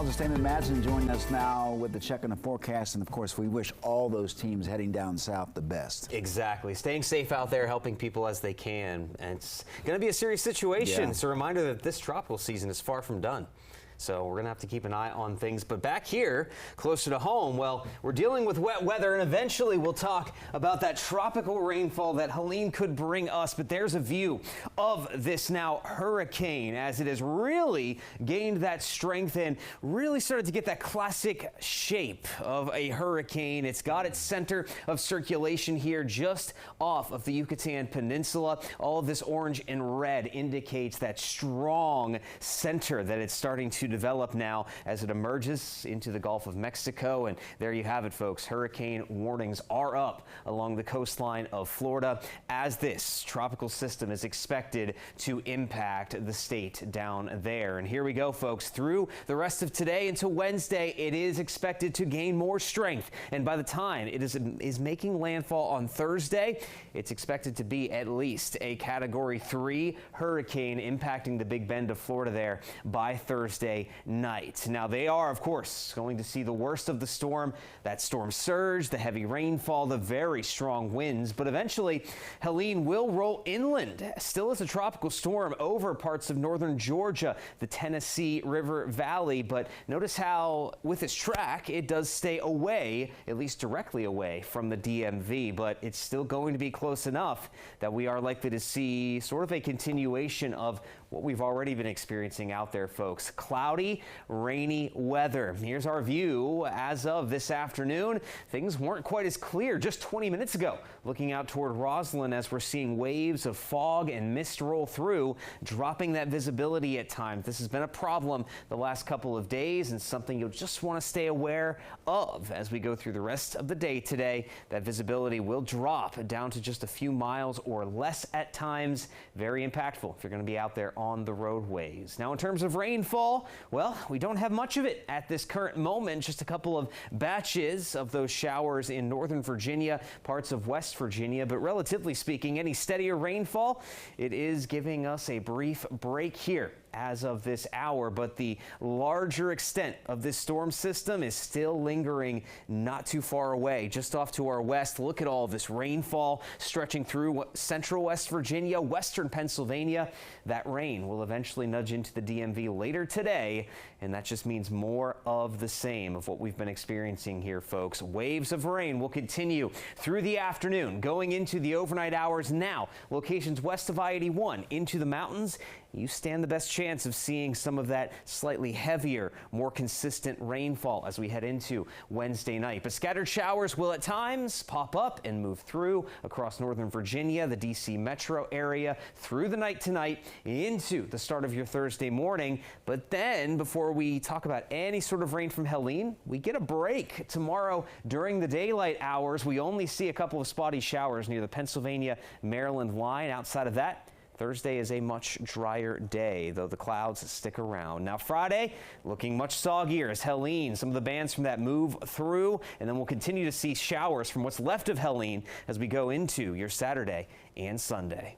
Meteorologist Amy Madsen joining us now with the check on the forecast. And of course, we wish all those teams heading down south the best. Exactly. Staying safe out there, helping people as they can. And it's going to be a serious situation. Yeah. It's a reminder that this tropical season is far from done. So we're going to have to keep an eye on things. But back here, closer to home, well, we're dealing with wet weather, and eventually we'll talk about that tropical rainfall that Helene could bring us. But there's a view of this now hurricane as it has really gained that strength and really started to get that classic shape of a hurricane. It's got its center of circulation here just off of the Yucatan Peninsula. All of this orange and red indicates that strong center that it's starting to develop now as it emerges into the Gulf of Mexico. And there you have it, folks. Hurricane warnings are up along the coastline of Florida as this tropical system is expected to impact the state down there. And here we go, folks. Through the rest of today until Wednesday, it is expected to gain more strength. And by the time it is making landfall on Thursday, it's expected to be at least a Category 3 hurricane impacting the Big Bend of Florida there by Thursday night. Now, they are, of course, going to see the worst of the storm, that storm surge, the heavy rainfall, the very strong winds. But eventually, Helene will roll inland, still as a tropical storm, over parts of northern Georgia, the Tennessee River Valley. But notice how, with its track, it does stay away, at least directly away from the DMV. But it's still going to be close enough that we are likely to see sort of a continuation of what we've already been experiencing out there, folks. Cloudy, rainy weather. Here's our view as of this afternoon. Things weren't quite as clear just 20 minutes ago. Looking out toward Roslyn as we're seeing waves of fog and mist roll through, dropping that visibility at times. This has been a problem the last couple of days and something you'll just want to stay aware of as we go through the rest of the day today. That visibility will drop down to just a few miles or less at times. Very impactful if you're going to be out there on the roadways. Now, in terms of rainfall, well, we don't have much of it at this current moment. Just a couple of batches of those showers in northern Virginia, parts of West Virginia. But relatively speaking, any steadier rainfall, it is giving us a brief break here as of this hour, but the larger extent of this storm system is still lingering not too far away, just off to our west. Look at all this rainfall stretching through central West Virginia, western Pennsylvania. That rain will eventually nudge into the DMV later today, and that just means more of the same of what we've been experiencing here, folks. Waves of rain will continue through the afternoon, going into the overnight hours now. Locations west of I-81 into the mountains, you stand the best chance of seeing some of that slightly heavier, more consistent rainfall as we head into Wednesday night. But scattered showers will at times pop up and move through across northern Virginia, the D.C. metro area, through the night tonight into the start of your Thursday morning. But then, before we talk about any sort of rain from Helene, we get a break tomorrow during the daylight hours. We only see a couple of spotty showers near the Pennsylvania-Maryland line. Outside of that, Thursday is a much drier day, though the clouds stick around. Now, Friday looking much soggier as Helene, some of the bands from that move through, and then we'll continue to see showers from what's left of Helene as we go into your Saturday and Sunday.